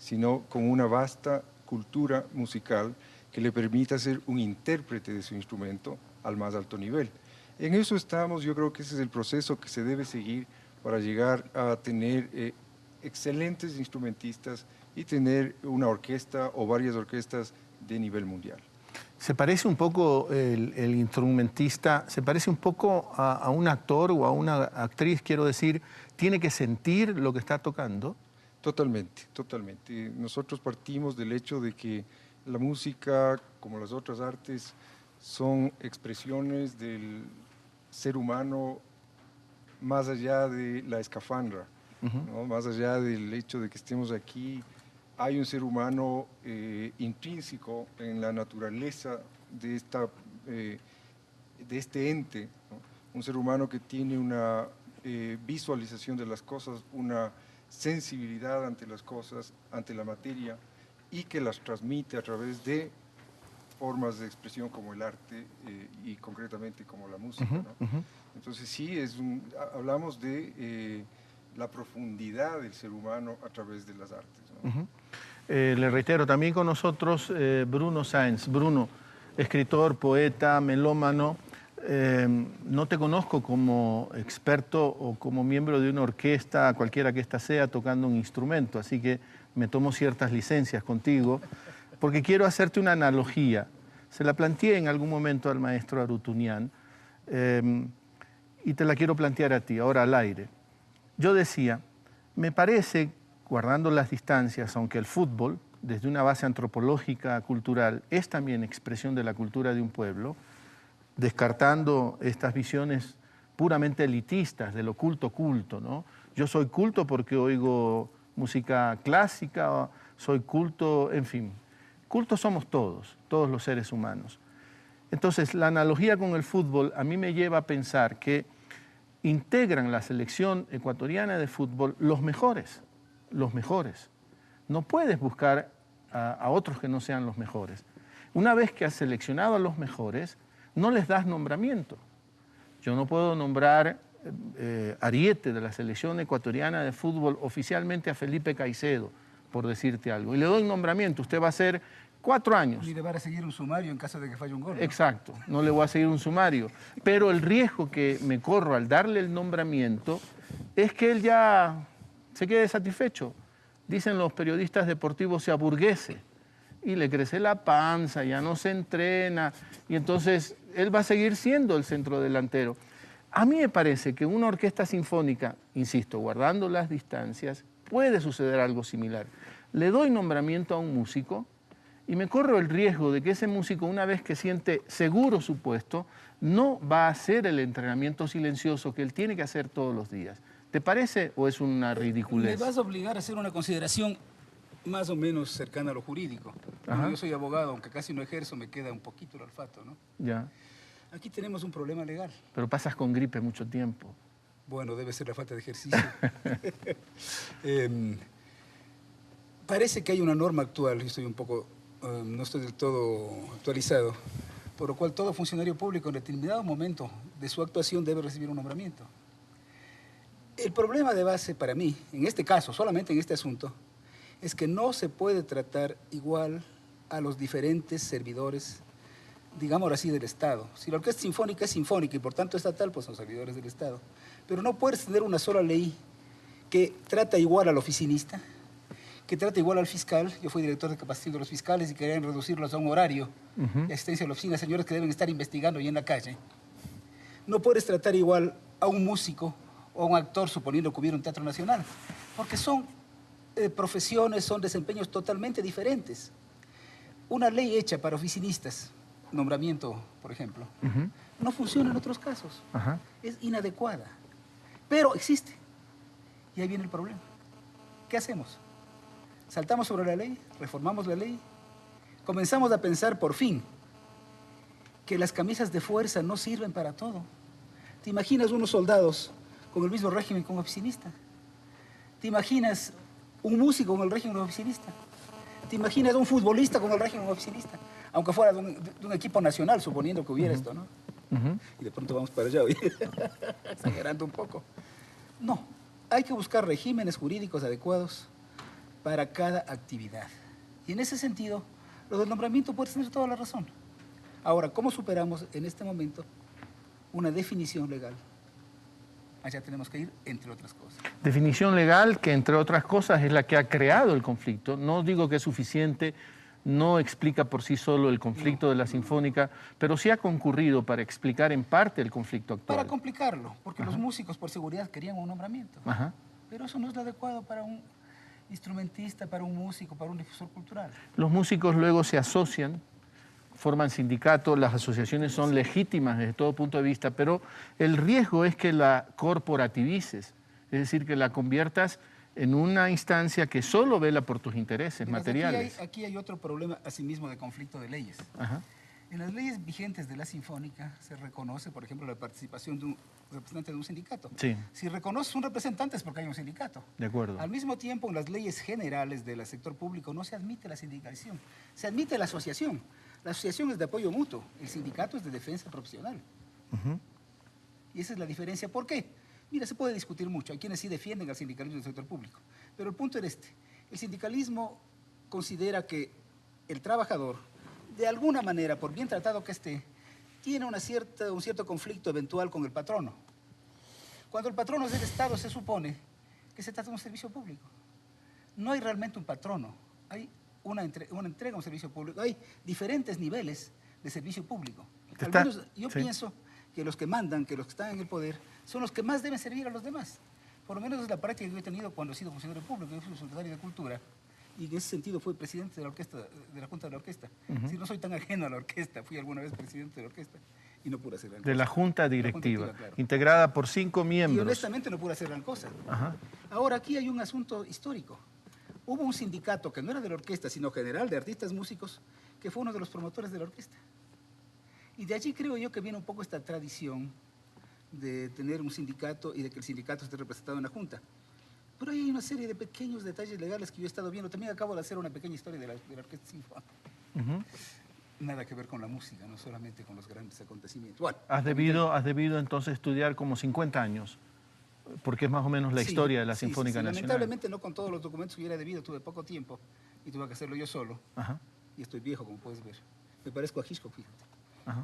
sino con una vasta cultura musical que le permita ser un intérprete de su instrumento al más alto nivel. En eso estamos, yo creo que ese es el proceso que se debe seguir para llegar a tener excelentes instrumentistas y tener una orquesta o varias orquestas de nivel mundial. ¿Se parece un poco el instrumentista, se parece un poco a un actor o a una actriz, quiero decir, tiene que sentir lo que está tocando? Totalmente, totalmente. Nosotros partimos del hecho de que la música, como las otras artes, son expresiones del ser humano más allá de la escafandra, ¿no? Más allá del hecho de que estemos aquí. Hay un ser humano intrínseco en la naturaleza de, de este ente, ¿no? Un ser humano que tiene una visualización de las cosas, una sensibilidad ante las cosas, ante la materia, y que las transmite a través de formas de expresión como el arte y concretamente como la música, ¿no? Entonces sí, hablamos de la profundidad del ser humano a través de las artes, ¿no? Le reitero, también con nosotros Bruno Sáenz. Bruno, escritor, poeta, melómano. No te conozco como experto o como miembro de una orquesta, cualquiera que ésta sea, tocando un instrumento, así que me tomo ciertas licencias contigo, porque quiero hacerte una analogía. Se la planteé en algún momento al maestro Arutunian y te la quiero plantear a ti, ahora al aire. Yo decía, me parece, guardando las distancias, aunque el fútbol, desde una base antropológica, cultural, es también expresión de la cultura de un pueblo, descartando estas visiones puramente elitistas de lo culto, ¿no? Yo soy culto porque oigo música clásica, soy culto, en fin. Cultos somos todos los seres humanos. Entonces, la analogía con el fútbol a mí me lleva a pensar que integran la selección ecuatoriana de fútbol los mejores. No puedes buscar a otros que no sean los mejores. Una vez que has seleccionado a los mejores, no les das nombramiento. Yo no puedo nombrar ariete de la selección ecuatoriana de fútbol oficialmente a Felipe Caicedo, por decirte algo. Y le doy nombramiento, usted va a ser 4 años. Ni le van a seguir un sumario en caso de que falle un gol, ¿no? Exacto, no le voy a seguir un sumario. Pero el riesgo que me corro al darle el nombramiento es que él ya se quede satisfecho. Dicen los periodistas deportivos, se aburguese y le crece la panza, ya no se entrena y entonces él va a seguir siendo el centrodelantero. A mí me parece que una orquesta sinfónica, insisto, guardando las distancias, puede suceder algo similar. Le doy nombramiento a un músico y me corro el riesgo de que ese músico, una vez que siente seguro su puesto, no va a hacer el entrenamiento silencioso que él tiene que hacer todos los días. ¿Te parece o es una ridiculez? Me vas a obligar a hacer una consideración más o menos cercana a lo jurídico. Como yo soy abogado, aunque casi no ejerzo, me queda un poquito el olfato, ¿no? Ya. Aquí tenemos un problema legal. Pero pasas con gripe mucho tiempo. Bueno, debe ser la falta de ejercicio. Parece que hay una norma actual, yo estoy un poco, no estoy del todo actualizado, por lo cual todo funcionario público en determinado momento de su actuación debe recibir un nombramiento. El problema de base para mí, en este caso, solamente en este asunto, es que no se puede tratar igual a los diferentes servidores, digámoslo así, del Estado. Si la orquesta sinfónica es sinfónica y por tanto estatal, pues son servidores del Estado. Pero no puedes tener una sola ley que trata igual al oficinista, que trata igual al fiscal. Yo fui director de capacitación de los fiscales y querían reducirlos a un horario de asistencia a la oficina, señores que deben estar investigando y en la calle. No puedes tratar igual a un músico o a un actor, suponiendo que hubiera un teatro nacional, porque son profesiones, son desempeños totalmente diferentes. Una ley hecha para oficinistas, nombramiento, por ejemplo, no funciona en otros casos. Es inadecuada, pero existe. Y ahí viene el problema. ¿Qué hacemos? ¿Saltamos sobre la ley? ¿Reformamos la ley? Comenzamos a pensar, por fin, que las camisas de fuerza no sirven para todo. ¿Te imaginas unos soldados con el mismo régimen como oficinista? ¿Te imaginas un músico con el régimen oficinista? ¿Te imaginas un futbolista con el régimen oficinista? Aunque fuera de un equipo nacional, suponiendo que hubiera esto, ¿no? Y de pronto vamos para allá, oye, exagerando un poco. No, hay que buscar regímenes jurídicos adecuados para cada actividad. Y en ese sentido, lo del nombramiento puede tener toda la razón. Ahora, ¿cómo superamos en este momento una definición legal? Allá tenemos que ir, entre otras cosas. Definición legal que, entre otras cosas, es la que ha creado el conflicto. No digo que es suficiente, no explica por sí solo el conflicto de la Sinfónica, pero sí ha concurrido para explicar en parte el conflicto actual. Para complicarlo, porque los músicos por seguridad querían un nombramiento. Pero eso no es lo adecuado para un instrumentista, para un músico, para un difusor cultural. Los músicos luego se asocian, forman sindicatos, las asociaciones son legítimas desde todo punto de vista, pero el riesgo es que la corporativices, es decir, que la conviertas en una instancia que solo vela por tus intereses materiales. Aquí hay otro problema, asimismo, de conflicto de leyes. En las leyes vigentes de la Sinfónica se reconoce, por ejemplo, la participación de un representante de un sindicato. Sí. Si reconoces un representante es porque hay un sindicato. De acuerdo. Al mismo tiempo, en las leyes generales del sector público no se admite la sindicalización, se admite la asociación. La asociación es de apoyo mutuo, el sindicato es de defensa profesional. Y esa es la diferencia. ¿Por qué? Mira, se puede discutir mucho. Hay quienes sí defienden al sindicalismo del sector público. Pero el punto era este. El sindicalismo considera que el trabajador, de alguna manera, por bien tratado que esté, tiene un cierto conflicto eventual con el patrono. Cuando el patrono es del Estado, se supone que se trata de un servicio público. No hay realmente un patrono. Hay una entrega a un servicio público. Hay diferentes niveles de servicio público. Al menos yo pienso que los que mandan, que los que están en el poder, son los que más deben servir a los demás. Por lo menos es la práctica que yo he tenido cuando he sido funcionario público. Yo fui secretario de Cultura y en ese sentido fui presidente de la orquesta, de la Junta de la Orquesta. Si no soy tan ajeno a la orquesta, fui alguna vez presidente de la orquesta y no pude hacer gran cosa. De la Junta Directiva, claro, integrada por 5 miembros. Y honestamente no pude hacer gran cosa. Ahora aquí hay un asunto histórico. Hubo un sindicato que no era de la orquesta, sino general de artistas músicos, que fue uno de los promotores de la orquesta. Y de allí creo yo que viene un poco esta tradición de tener un sindicato y de que el sindicato esté representado en la Junta. Pero hay una serie de pequeños detalles legales que yo he estado viendo. También acabo de hacer una pequeña historia de la Orquesta Sinfónica. Nada que ver con la música, no solamente con los grandes acontecimientos. Bueno, has debido entonces estudiar como 50 años, porque es más o menos la historia de la Sinfónica Nacional. Lamentablemente no con todos los documentos que hubiera debido, tuve poco tiempo y tuve que hacerlo yo solo. Y estoy viejo, como puedes ver. Me parezco a Hitchcock, fíjate.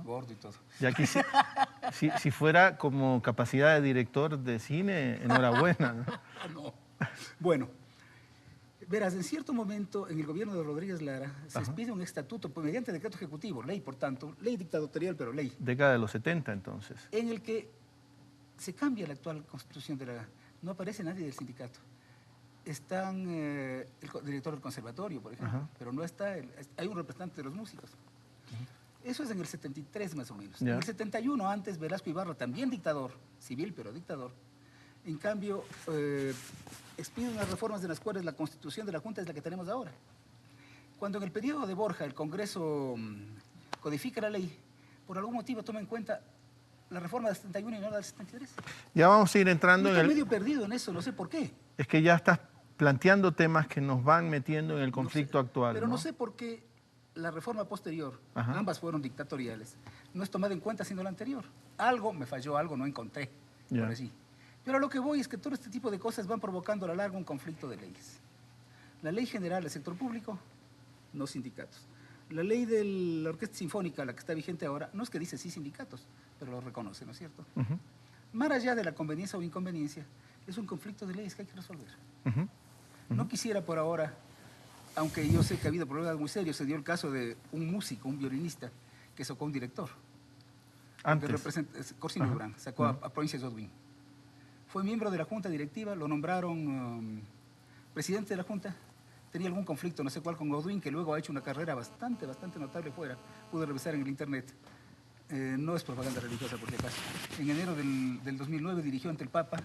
Gordo y todo. Y aquí si fuera como capacidad de director de cine, enhorabuena, ¿no? No. Bueno, verás, en cierto momento en el gobierno de Rodríguez Lara se expide un estatuto mediante decreto ejecutivo, ley por tanto, ley dictatorial pero ley. Década de los 70 entonces. En el que se cambia la actual constitución de la... No aparece nadie del sindicato. Están el director del conservatorio, por ejemplo, pero no está, hay un representante de los músicos. Eso es en el 73 más o menos. En el 71 antes Velasco Ibarra, también dictador, civil pero dictador, en cambio expide unas reformas de las cuales la constitución de la Junta es la que tenemos ahora. Cuando en el periodo de Borja el Congreso codifica la ley, por algún motivo toma en cuenta la reforma del 71 y no la del 73. Ya vamos a ir entrando en el... Estoy medio perdido en eso, no sé por qué. Es que ya estás planteando temas que nos van metiendo en el conflicto actual. Pero no sé por qué la reforma posterior, ambas fueron dictatoriales, no es tomada en cuenta sino la anterior. Algo me falló, algo no encontré, por allí. Pero a lo que voy es que todo este tipo de cosas van provocando a la larga un conflicto de leyes. La ley general del sector público, no sindicatos. La ley de la Orquesta Sinfónica, la que está vigente ahora, no es que dice sí sindicatos, pero lo reconoce, ¿no es cierto? Más allá de la conveniencia o inconveniencia, es un conflicto de leyes que hay que resolver. No quisiera por ahora, aunque yo sé que ha habido problemas muy serios, se dio el caso de un músico, un violinista, que sacó a un director. Corsino Durán, sacó a Provincias Godwin. Fue miembro de la Junta Directiva, lo nombraron presidente de la Junta. Tenía algún conflicto, no sé cuál, con Godwin, que luego ha hecho una carrera bastante notable fuera. Pude revisar en el internet. No es propaganda religiosa, por si acaso. En enero del 2009 dirigió ante el Papa